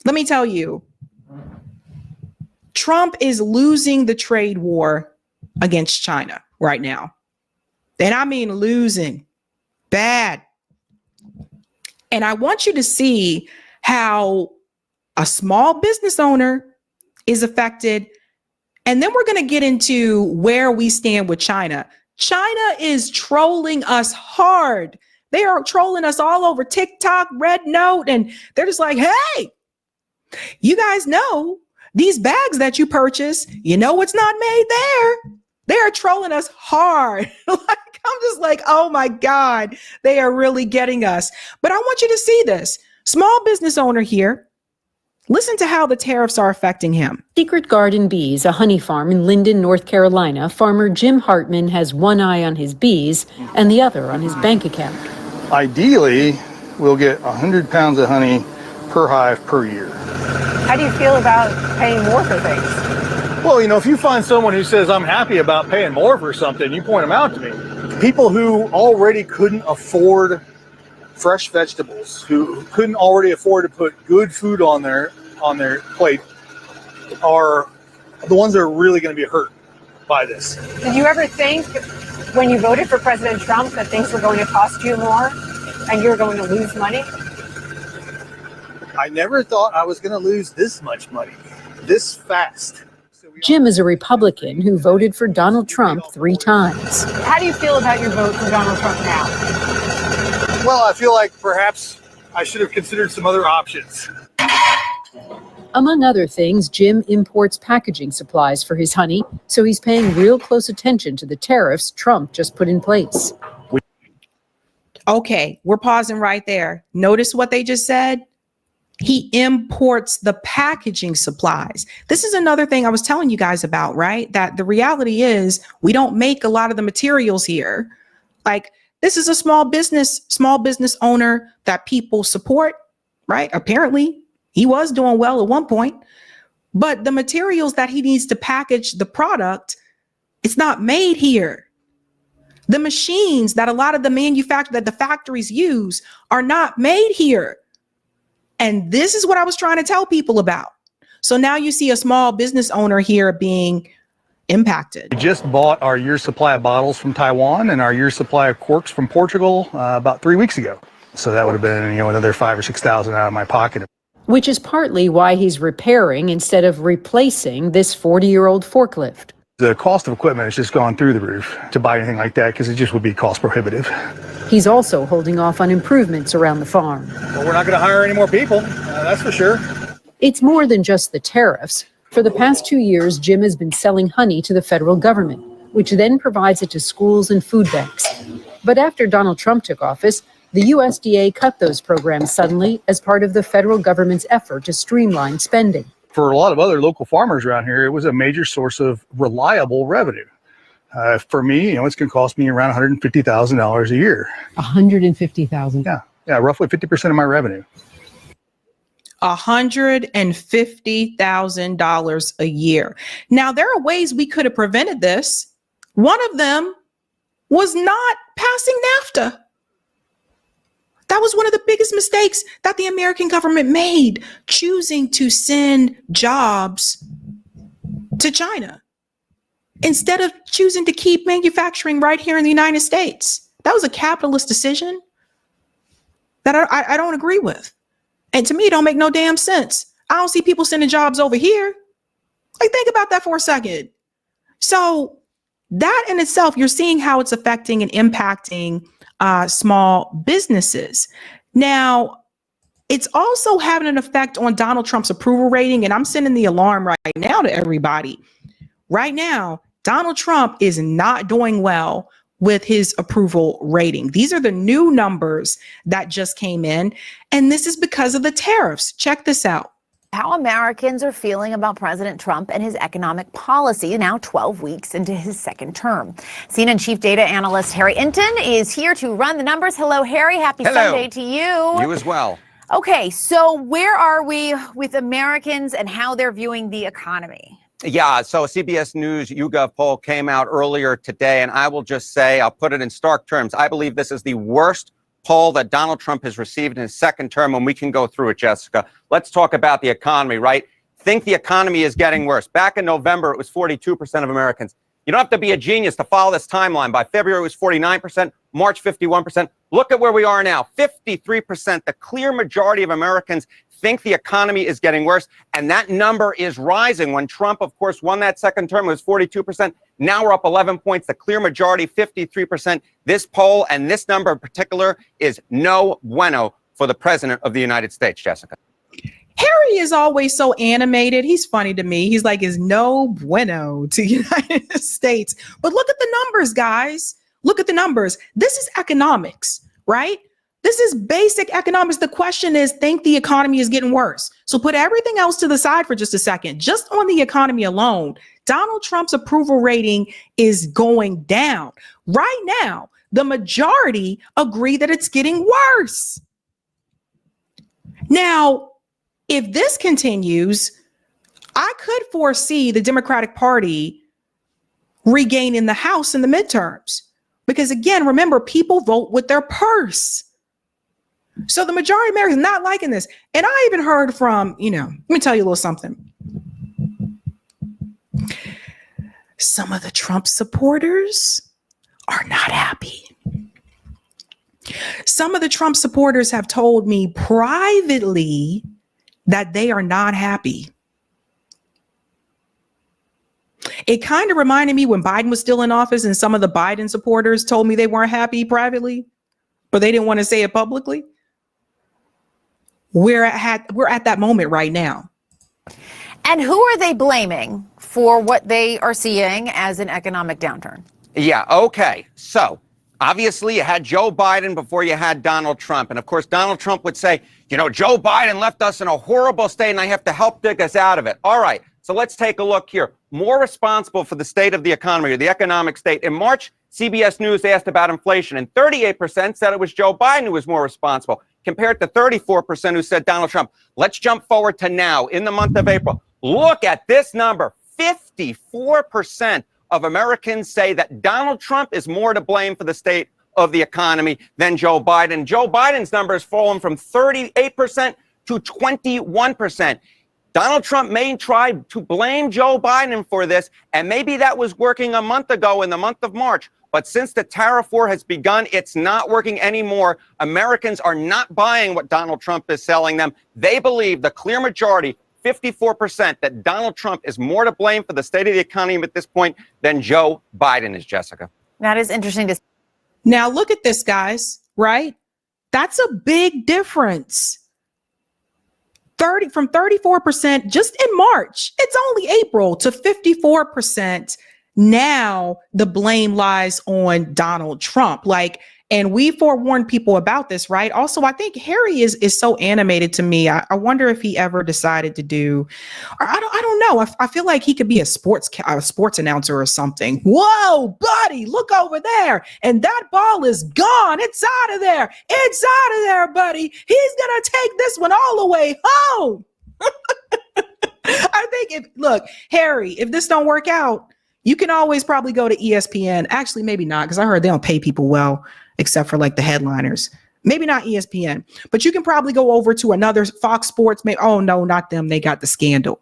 Let me tell you, Trump is losing the trade war against China right now. And I mean losing bad. And I want you to see how a small business owner is affected. And then we're going to get into where we stand with China. China is trolling us hard. They are trolling us all over TikTok, Red Note, and they're just like, hey, you guys know these bags that you purchase, you know it's not made there. They are trolling us hard. I'm just like, oh my God, they are really getting us. But I want you to see this. Small business owner here. Listen to how the tariffs are affecting him. Secret Garden Bees, a honey farm in Linden, North Carolina, farmer Jim Hartman has one eye on his bees and the other on his bank account. Ideally, we'll get 100 pounds of honey per hive per year. How do you feel about paying more for things? Well, you know, if you find someone who says, I'm happy about paying more for something, you point them out to me. People who already couldn't afford fresh vegetables, who couldn't already afford to put good food on their plate, are the ones that are really going to be hurt by this. Did you ever think when you voted for President Trump that things were going to cost you more and you were going to lose money? I never thought I was going to lose this much money, this fast. Jim is a Republican who voted for Donald Trump 3 times. How do you feel about your vote for Donald Trump now? Well, I feel like perhaps I should have considered some other options. Among other things, Jim imports packaging supplies for his honey, so he's paying real close attention to the tariffs Trump just put in place. Okay, we're pausing right there. Notice what they just said? He imports the packaging supplies. This is another thing I was telling you guys about, right? That the reality is we don't make a lot of the materials here. Like, this is a small business owner that people support, right? Apparently, he was doing well at one point, but the materials that he needs to package the product, it's not made here. The machines that a lot of the factories use are not made here. And this is what I was trying to tell people about. So now you see a small business owner here being impacted. We just bought our year's supply of bottles from Taiwan and our year's supply of corks from Portugal about 3 weeks ago. So that would have been, another $5,000 or $6,000 out of my pocket. Which is partly why he's repairing instead of replacing this 40-year-old forklift. The cost of equipment has just gone through the roof to buy anything like that because it just would be cost prohibitive. He's also holding off on improvements around the farm. Well, we're not going to hire any more people, that's for sure. It's more than just the tariffs. For the past 2 years, Jim has been selling honey to the federal government, which then provides it to schools and food banks. But after Donald Trump took office, the USDA cut those programs suddenly as part of the federal government's effort to streamline spending. For a lot of other local farmers around here, it was a major source of reliable revenue. For me, it's going to cost me around $150,000 a year. $150,000? Yeah, roughly 50% of my revenue. $150,000 a year. Now, there are ways we could have prevented this. One of them was not passing NAFTA. That was one of the biggest mistakes that the American government made, choosing to send jobs to China instead of choosing to keep manufacturing right here in the United States. That was a capitalist decision that I don't agree with. And to me, it don't make no damn sense. I don't see people sending jobs over here. Like, think about that for a second. So that in itself, you're seeing how it's affecting and impacting small businesses. Now, it's also having an effect on Donald Trump's approval rating. And I'm sending the alarm right now to everybody. Right now, Donald Trump is not doing well with his approval rating. These are the new numbers that just came in. And this is because of the tariffs. Check this out. How Americans are feeling about President Trump and his economic policy now 12 weeks into his second term. CNN chief data analyst Harry Inton is here to run the numbers. Hello, Harry. Happy Sunday to you. You as well. Okay, so where are we with Americans and how they're viewing the economy? Yeah, so a CBS News YouGov poll came out earlier today, and I will just say, I'll put it in stark terms, I believe this is the worst poll that Donald Trump has received in his second term, and we can go through it, Jessica. Let's talk about the economy, right? Think the economy is getting worse. Back in November, it was 42% of Americans. You don't have to be a genius to follow this timeline. By February, it was 49%, March, 51%. Look at where we are now, 53%. The clear majority of Americans think the economy is getting worse, and that number is rising. When Trump, of course, won that second term, it was 42%. Now we're up 11 points. The clear majority, 53%. This poll and this number in particular is no bueno for the president of the United States, Jessica. Harry is always so animated. He's funny to me. He's like, is no bueno to United States. But look at the numbers, guys. Look at the numbers. This is economics, right? This is basic economics. The question is, think the economy is getting worse. So put everything else to the side for just a second. Just on the economy alone, Donald Trump's approval rating is going down. Right now, the majority agree that it's getting worse. Now, if this continues, I could foresee the Democratic Party regaining the House in the midterms. Because again, remember, people vote with their purse. So the majority of Americans not liking this. And I even heard from, let me tell you a little something. Some of the Trump supporters are not happy. Some of the Trump supporters have told me privately that they are not happy. It kind of reminded me when Biden was still in office and some of the Biden supporters told me they weren't happy privately, but they didn't want to say it publicly. We're at that moment right now. And who are they blaming for what they are seeing as an economic downturn? Yeah, okay. So obviously you had Joe Biden before you had Donald Trump. And of course, Donald Trump would say, Joe Biden left us in a horrible state and I have to help dig us out of it. All right. So let's take a look here. More responsible for the state of the economy or the economic state. In March, CBS News asked about inflation and 38% said it was Joe Biden who was more responsible compared to 34% who said Donald Trump. Let's jump forward to now in the month of April. Look at this number. 54% of Americans say that Donald Trump is more to blame for the state of the economy than Joe Biden. Joe Biden's number has fallen from 38% to 21%. Donald Trump may try to blame Joe Biden for this, and maybe that was working a month ago in the month of March. But since the tariff war has begun, it's not working anymore. Americans are not buying what Donald Trump is selling them. They believe, the clear majority, 54%, that Donald Trump is more to blame for the state of the economy at this point than Joe Biden is, Jessica. That is interesting to see. Now look at this, guys, right? That's a big difference. From 34% just in March, it's only April, to 54%. Now the blame lies on Donald Trump. And we forewarned people about this, right? Also, I think Harry is so animated to me. I wonder if he ever decided to do, or I don't know. I feel like he could be a sports announcer or something. Whoa, buddy, look over there. And that ball is gone. It's out of there. It's out of there, buddy. He's going to take this one all the way home. I think Harry, if this don't work out, you can always probably go to ESPN. Actually, maybe not, because I heard they don't pay people well, except for the headliners. Maybe not ESPN, but you can probably go over to another Fox Sports. Oh, no, not them. They got the scandal.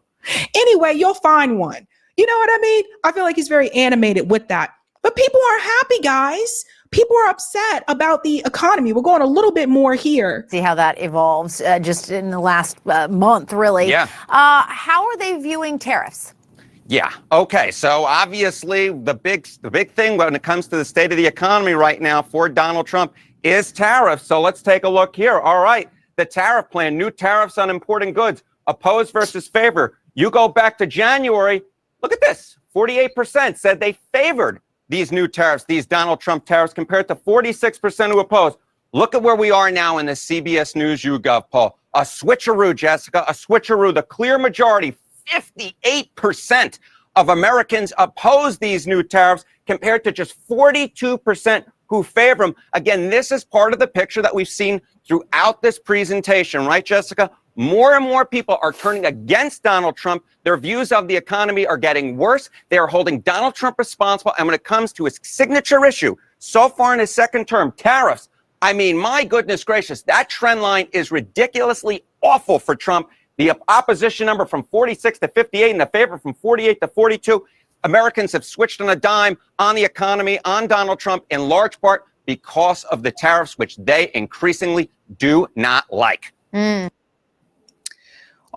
Anyway, you'll find one. You know what I mean? I feel like he's very animated with that. But people aren't happy, guys. People are upset about the economy. We're going a little bit more here. See how that evolves just in the last month, really. Yeah. How are they viewing tariffs? Yeah. Okay. So obviously the big thing when it comes to the state of the economy right now for Donald Trump is tariffs. So let's take a look here. All right. The tariff plan, new tariffs on importing goods, oppose versus favor. You go back to January. Look at this. 48% said they favored these new tariffs, these Donald Trump tariffs, compared to 46% who opposed. Look at where we are now in the CBS News YouGov poll. A switcheroo, Jessica, a switcheroo. The clear majority, 58% of Americans oppose these new tariffs compared to just 42% who favor them. Again, this is part of the picture that we've seen throughout this presentation, right, Jessica? More and more people are turning against Donald Trump. Their views of the economy are getting worse. They are holding Donald Trump responsible. And when it comes to his signature issue, so far in his second term, tariffs, I mean, my goodness gracious, that trend line is ridiculously awful for Trump. The opposition number from 46 to 58 and the favor from 48 to 42. Americans have switched on a dime on the economy, on Donald Trump, in large part because of the tariffs, which they increasingly do not like.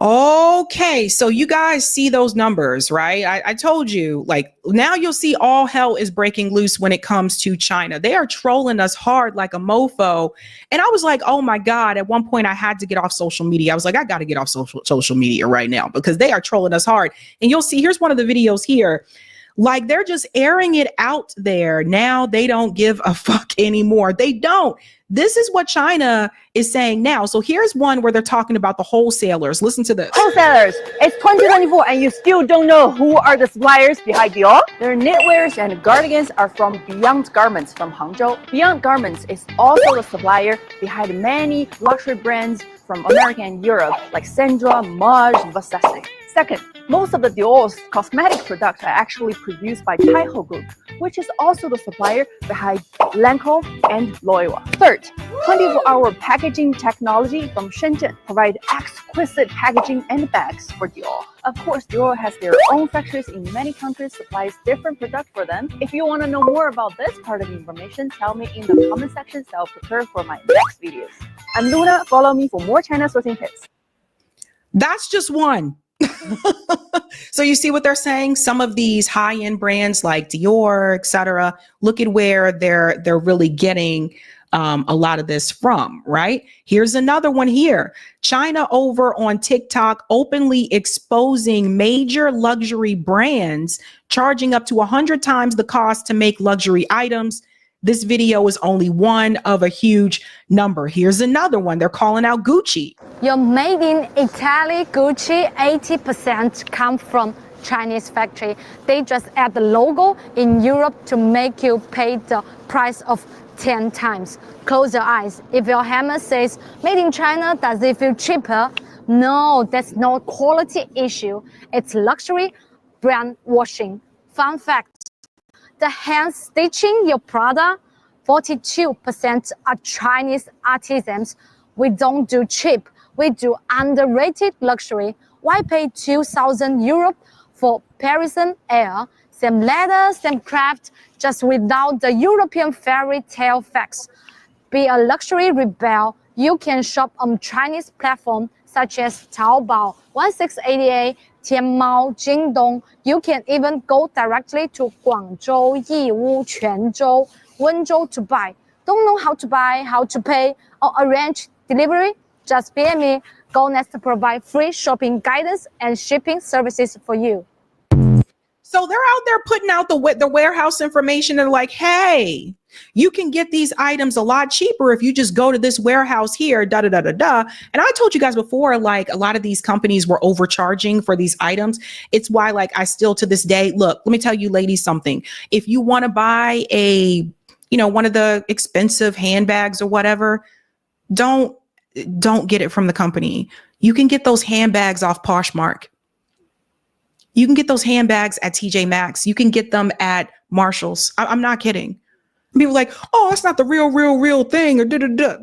Okay, so you guys see those numbers, right? I told you, like, now you'll see all hell is breaking loose when it comes to China. They are trolling us hard like a mofo. And I was like, oh my God, at one point I had to get off social media. I was like, I got to get off social media right now because they are trolling us hard. And you'll see, here's one of the videos here. Like, they're just airing it out there. Now they don't give a fuck anymore. They don't. This is what China is saying now. So here's one where they're talking about the wholesalers. Listen to this. Wholesalers, it's 2024 and you still don't know who are the suppliers behind Dior? Their knitwears and cardigans are from Beyond Garments from Hangzhou. Beyond Garments is also the supplier behind many luxury brands from America and Europe like Sandra, Maj, Versace. Second, most of the Dior's cosmetic products are actually produced by Taiho Group, which is also the supplier behind Lancome and Loewe. Third, 24-hour packaging technology from Shenzhen provide exquisite packaging and bags for Dior. Of course, Dior has their own factories in many countries, supplies different products for them. If you want to know more about this part of the information, tell me in the comment section so I'll prepare for my next videos. I'm Luna, follow me for more China sourcing tips. That's just one. So you see what they're saying? Some of these high-end brands like Dior, etc. Look at where they're really getting a lot of this from, right? Here's another one here. China over on TikTok openly exposing major luxury brands, charging up to 100 times the cost to make luxury items. This video is only one of a huge number. Here's another one. They're calling out Gucci. Your made in Italy Gucci 80% come from Chinese factory. They just add the logo in Europe to make you pay the price of 10 times. Close your eyes. If your hammer says made in China, does it feel cheaper? No, that's not quality issue. It's luxury brand washing. Fun fact. The hand stitching your product, 42% are Chinese artisans. We don't do cheap. We do underrated luxury. Why pay 2,000 Europe for Parisian air? Same leather, same craft, just without the European fairy tale facts. Be a luxury rebel. You can shop on Chinese platforms such as Taobao, 1688, Tianmao, Jingdong. You can even go directly to Guangzhou, Yiwu, Quanzhou, Wenzhou to buy. Don't know how to buy, how to pay, or arrange delivery? Just PM me. GoNest to provide free shopping guidance and shipping services for you. So they're out there putting out the warehouse information and like, hey, you can get these items a lot cheaper if you just go to this warehouse here, da da da da da. And I told you guys before, like a lot of these companies were overcharging for these items. It's why, like, I still to this day, look, let me tell you ladies something. If you want to buy one of the expensive handbags or whatever, don't get it from the company. You can get those handbags off Poshmark. You can get those handbags at TJ Maxx. You can get them at Marshall's. I'm not kidding. People are like, oh, that's not the real thing or da-da-da.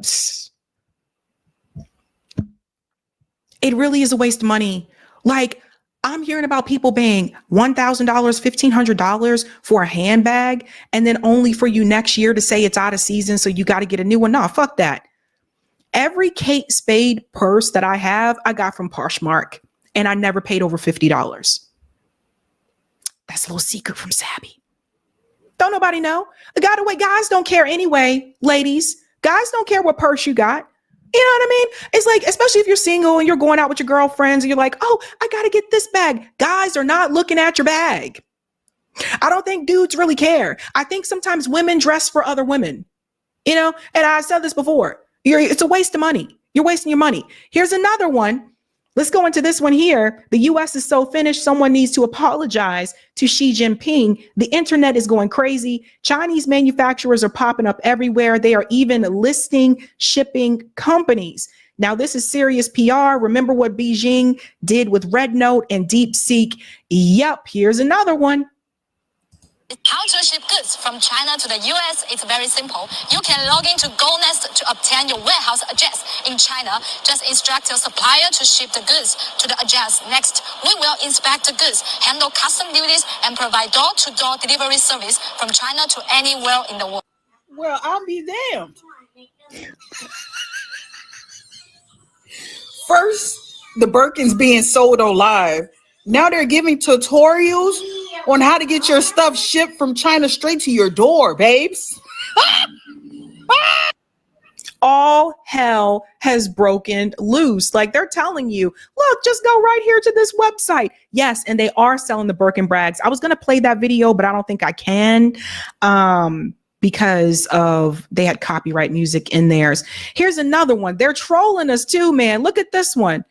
It really is a waste of money. Like, I'm hearing about people paying $1,000, $1,500 for a handbag, and then only for you next year to say it's out of season, so you got to get a new one. No, fuck that. Every Kate Spade purse that I have, I got from Poshmark, and I never paid over $50. That's a little secret from Sabby. Don't nobody know. Guys don't care anyway, ladies. Guys don't care what purse you got. You know what I mean? It's like, especially if you're single and you're going out with your girlfriends and you're like, oh, I got to get this bag. Guys are not looking at your bag. I don't think dudes really care. I think sometimes women dress for other women, and I said this before. It's a waste of money. You're wasting your money. Here's another one. Let's go into this one here. The U.S. is so finished, someone needs to apologize to Xi Jinping. The internet is going crazy. Chinese manufacturers are popping up everywhere. They are even listing shipping companies. Now, this is serious PR. Remember what Beijing did with Red Note and DeepSeek? Yep, here's another one. How to ship goods from China to the US is very simple. You can log into GoNest to obtain your warehouse address in China. Just instruct your supplier to ship the goods to the address. Next, we will inspect the goods, handle custom duties, and provide door-to-door delivery service from China to anywhere in the world. Well, I'll be damned. First, the Birkins being sold on live. Now they're giving tutorials on how to get your stuff shipped from China straight to your door, babes. All hell has broken loose. Like they're telling you, look, just go right here to this website. Yes, and they are selling the Birkin brags. I was going to play that video, but I don't think I can because of they had copyright music in theirs. Here's another one. They're trolling us too, man. Look at this one.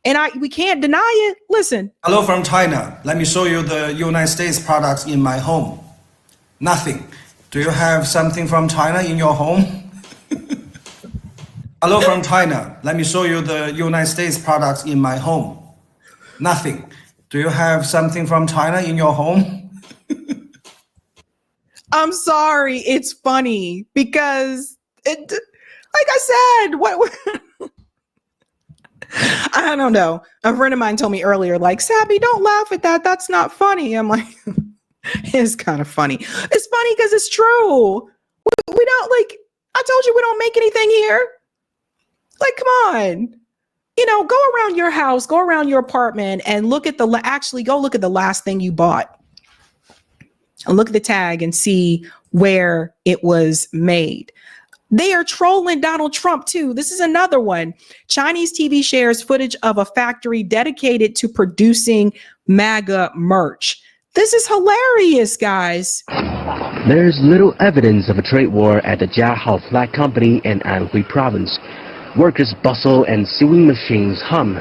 And we can't deny it. Listen. Hello from China. Let me show you the United States products in my home. Nothing. Do you have something from China in your home? Hello from China. Let me show you the United States products in my home. Nothing. Do you have something from China in your home? I'm sorry. It's funny because it, like I said, what I don't know. A friend of mine told me earlier, like, Sabby, don't laugh at that. That's not funny. I'm like, it's kind of funny. It's funny because it's true. We don't like, I told you we don't make anything here. Like, come on. You know, go around your house, go around your apartment and look at go look at the last thing you bought. And look at the tag and see where it was made. They are trolling Donald Trump too. This is another one. Chinese TV shares footage of a factory dedicated to producing MAGA merch. This is hilarious, guys. There's little evidence of a trade war at the Jiahao Flag Company in Anhui Province. Workers bustle and sewing machines hum.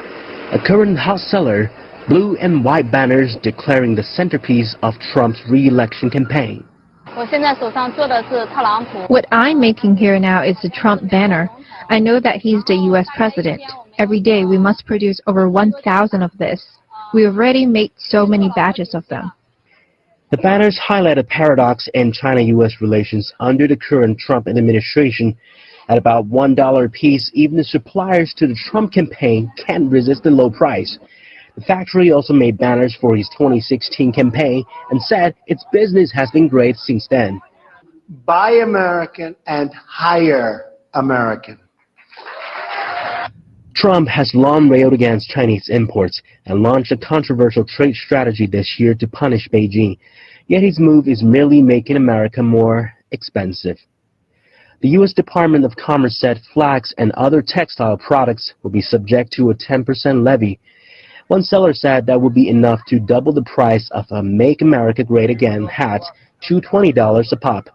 A current hot seller, blue and white banners declaring the centerpiece of Trump's re-election campaign. What I'm making here now is the Trump banner. I know that he's the U.S. president. Every day we must produce over 1,000 of this. We already made so many batches of them. The banners highlight a paradox in China-U.S. relations under the current Trump administration. At about $1 a piece, even the suppliers to the Trump campaign can't resist the low price. The factory also made banners for his 2016 campaign and said its business has been great since then. Buy American and hire American. Trump has long railed against Chinese imports and launched a controversial trade strategy this year to punish Beijing. Yet his move is merely making America more expensive. The U.S. Department of Commerce said flax and other textile products will be subject to a 10% levy. One seller said that would be enough to double the price of a Make America Great Again hat to $20 a pop.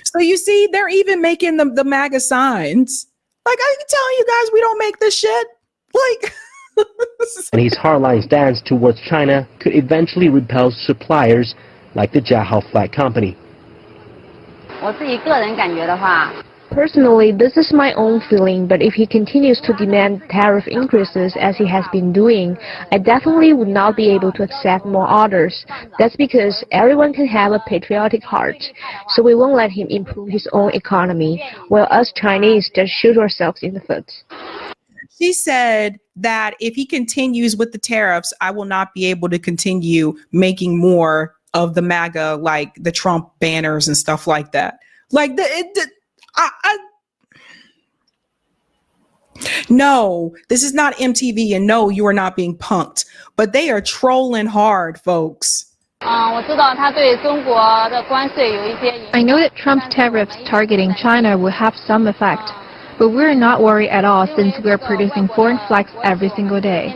So you see, they're even making the MAGA signs. Like, I can tell you guys, we don't make this shit. Like, and his hardline stance towards China could eventually repel suppliers like the Jiahao Flag Company. Personally, this is my own feeling, but if he continues to demand tariff increases as he has been doing, I definitely would not be able to accept more orders. That's because everyone can have a patriotic heart, so we won't let him improve his own economy, while us Chinese just shoot ourselves in the foot. She said that if he continues with the tariffs, I will not be able to continue making more of the MAGA, like the Trump banners and stuff like that. Like no, this is not MTV, and no, you are not being punked, but they are trolling hard, folks. I know that Trump's tariffs targeting China will have some effect, but we're not worried at all since we're producing foreign flags every single day.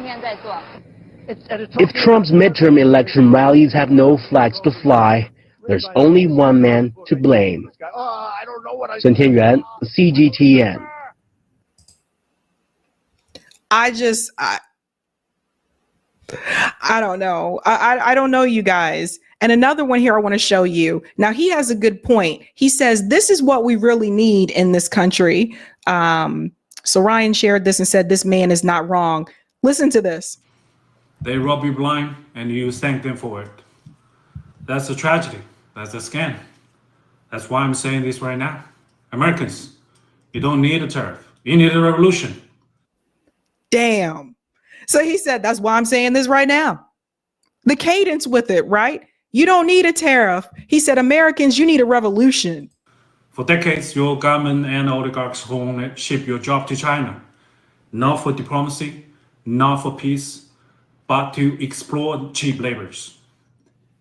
If Trump's midterm election rallies have no flags to fly, there's only one man to blame. Sun Tianyuan, CGTN. I don't know. I don't know, you guys. And another one here I want to show you. Now, he has a good point. He says, this is what we really need in this country. So Ryan shared this and said, this man is not wrong. Listen to this. They rob you blind and you thank them for it. That's a tragedy. That's a scam. That's why I'm saying this right now. Americans, you don't need a tariff. You need a revolution. Damn. So he said, that's why I'm saying this right now. The cadence with it, right? You don't need a tariff. He said, Americans, you need a revolution. For decades, your government and oligarchs only ship your job to China, not for diplomacy, not for peace, but to exploit cheap laborers.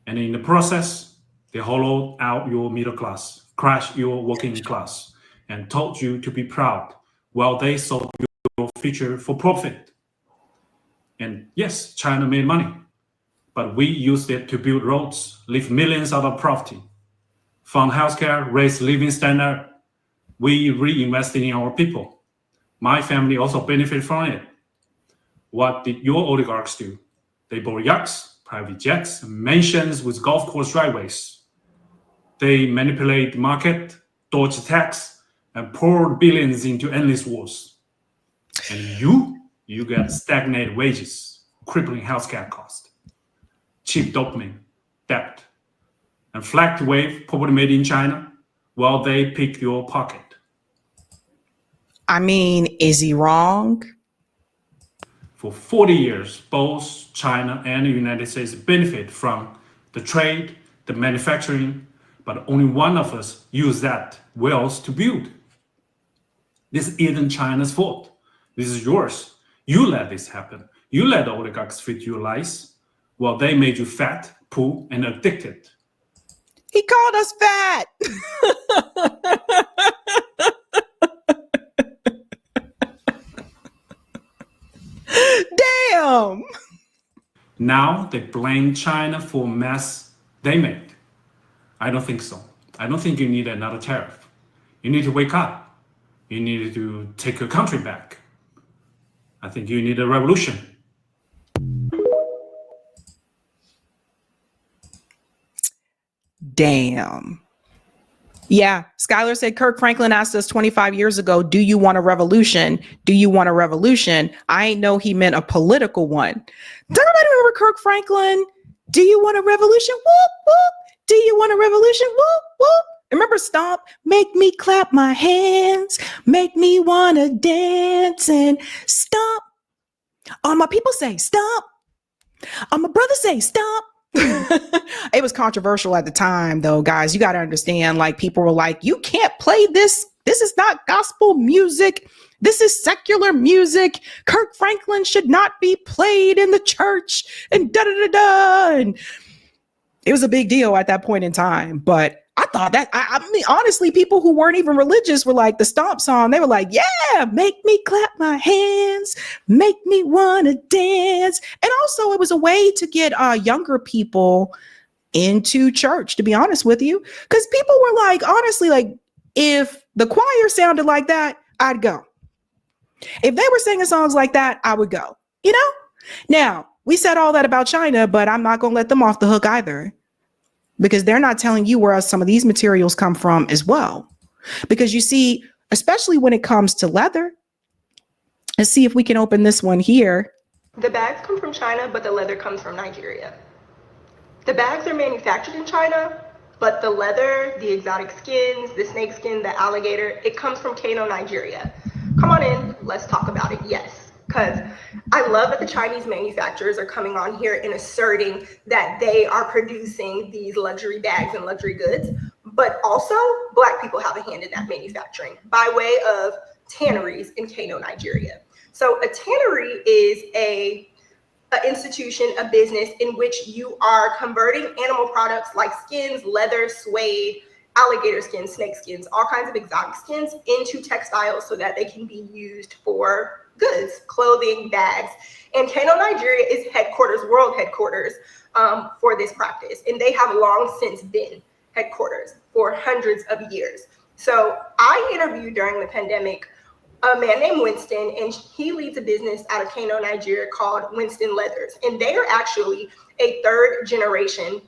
And in the process, they hollowed out your middle class, crashed your working class, and told you to be proud while they sold your future for profit. And yes, China made money, but we used it to build roads, lift millions out of poverty, fund healthcare, raise living standard. We reinvested in our people. My family also benefited from it. What did your oligarchs do? They bought yachts, private jets, mansions with golf course driveways. They manipulate the market, dodge tax, and poured billions into endless wars. And you get stagnated wages, crippling healthcare costs, cheap dopamine, debt, and flagged wave property made in China while they pick your pocket. I mean, is he wrong? For 40 years, both China and the United States benefit from the trade, the manufacturing, but only one of us use that wealth to build. This isn't China's fault. This is yours. You let this happen. You let the oligarchs fit your lies while they made you fat, poor, and addicted. He called us fat. Damn. Now they blame China for mess they made. I don't think so. I don't think you need another tariff. You need to wake up. You need to take your country back. I think you need a revolution. Damn. Yeah, Skylar said Kirk Franklin asked us 25 years ago, do you want a revolution? Do you want a revolution? I ain't know he meant a political one. Does everybody remember Kirk Franklin? Do you want a revolution? Whoop, whoop. Do you want a revolution? Whoop, whoop. Remember Stomp? Make me clap my hands. Make me want to dance and stomp. All my people say stomp. All my brothers say stomp. It was controversial at the time, though, guys. You got to understand, like, people were like, you can't play this. This is not gospel music. This is secular music. Kirk Franklin should not be played in the church and da da da da. And it was a big deal at that point in time. But I thought that, I mean, honestly, people who weren't even religious were like, the Stomp song, they were like, yeah, make me clap my hands, make me want to dance. And also it was a way to get younger people into church, to be honest with you, because people were like, honestly, like, if the choir sounded like that, I'd go. If they were singing songs like that, I would go, you know? Now, we said all that about China, but I'm not going to let them off the hook either, because they're not telling you where some of these materials come from as well. Because you see, especially when it comes to leather, let's see if we can open this one here. The bags come from China, but the leather comes from Nigeria. The bags are manufactured in China, but the leather, the exotic skins, the snake skin, the alligator, it comes from Kano, Nigeria. Come on in, let's talk about it, yes. Because I love that the Chinese manufacturers are coming on here and asserting that they are producing these luxury bags and luxury goods, but also Black people have a hand in that manufacturing by way of tanneries in Kano, Nigeria. So a tannery is an institution, a business in which you are converting animal products like skins, leather, suede, alligator skins, snake skins, all kinds of exotic skins into textiles so that they can be used for goods, clothing, bags. And Kano, Nigeria is world headquarters for this practice. And they have long since been headquarters for hundreds of years. So I interviewed during the pandemic a man named Winston, and he leads a business out of Kano, Nigeria called Winston Leathers. And they are actually a third generation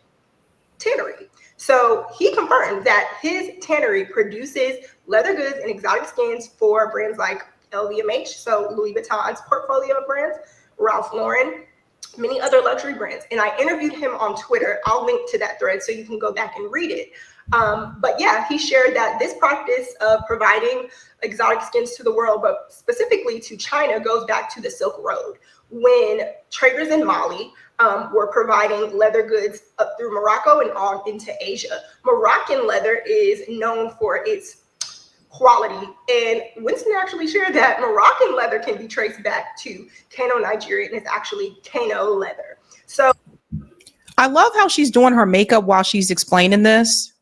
tannery. So he confirmed that his tannery produces leather goods and exotic skins for brands like LVMH, so Louis Vuitton's portfolio of brands, Ralph Lauren, many other luxury brands. And I interviewed him on Twitter. I'll link to that thread so you can go back and read it. But yeah, he shared that this practice of providing exotic skins to the world, but specifically to China, goes back to the Silk Road, when traders in Mali were providing leather goods up through Morocco and on into Asia. Moroccan leather is known for its quality, and Winston actually shared that Moroccan leather can be traced back to Kano, Nigeria, and it's actually Kano leather. So I love how she's doing her makeup while she's explaining this.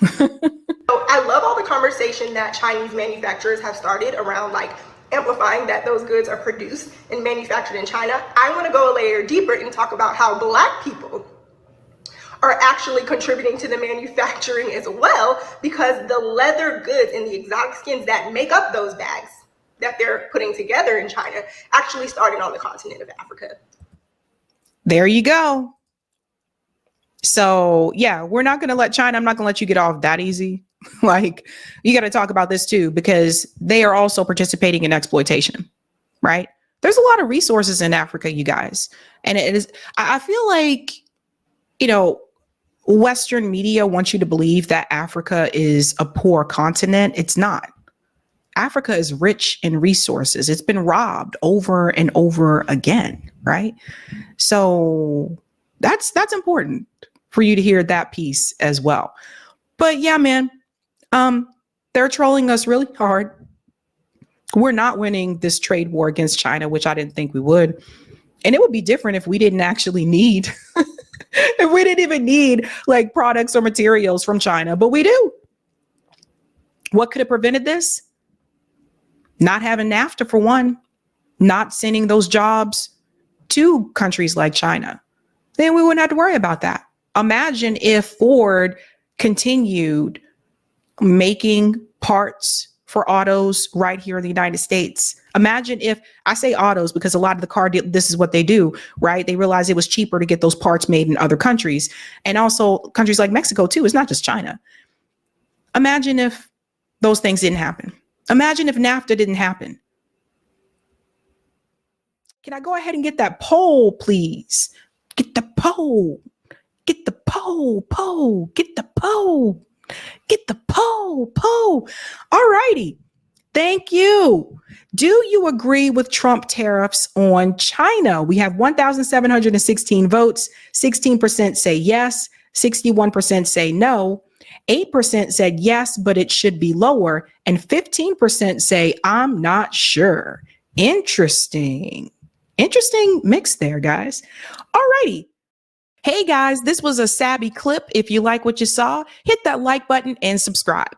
I love all the conversation that Chinese manufacturers have started around like amplifying that those goods are produced and manufactured in China. I want to go a layer deeper and talk about how Black people are actually contributing to the manufacturing as well, because the leather goods and the exotic skins that make up those bags that they're putting together in China actually started on the continent of Africa. There you go. So yeah, we're not going to let China, I'm not going to let you get off that easy. Like, you got to talk about this too, because they are also participating in exploitation, right? There's a lot of resources in Africa, you guys. And it is, I feel like, you know, Western media wants you to believe that Africa is a poor continent. It's not. Africa is rich in resources. It's been robbed over and over again, right? So that's important for you to hear that piece as well. But yeah, man, they're trolling us really hard. We're not winning this trade war against China, which I didn't think we would. And it would be different if we didn't actually need, if we didn't even need like products or materials from China, but we do. What could have prevented this? Not having NAFTA, for one, not sending those jobs to countries like China. Then we wouldn't have to worry about that. Imagine if Ford continued making parts for autos right here in the United States. Imagine if, I say autos because a lot of the car, this is what they do, right? They realized it was cheaper to get those parts made in other countries, and also countries like Mexico too. It's not just China. Imagine if those things didn't happen. Imagine if NAFTA didn't happen. Can I go ahead and get that poll, please? Get the poll. Get the poll. Get the poll. Get the poll. All righty. Thank you. Do you agree with Trump tariffs on China? We have 1,716 votes. 16% say yes. 61% say no. 8% said yes, but it should be lower. And 15% say, I'm not sure. Interesting mix there, guys. All righty. Hey guys, this was a Sabby clip. If you like what you saw, hit that like button and subscribe.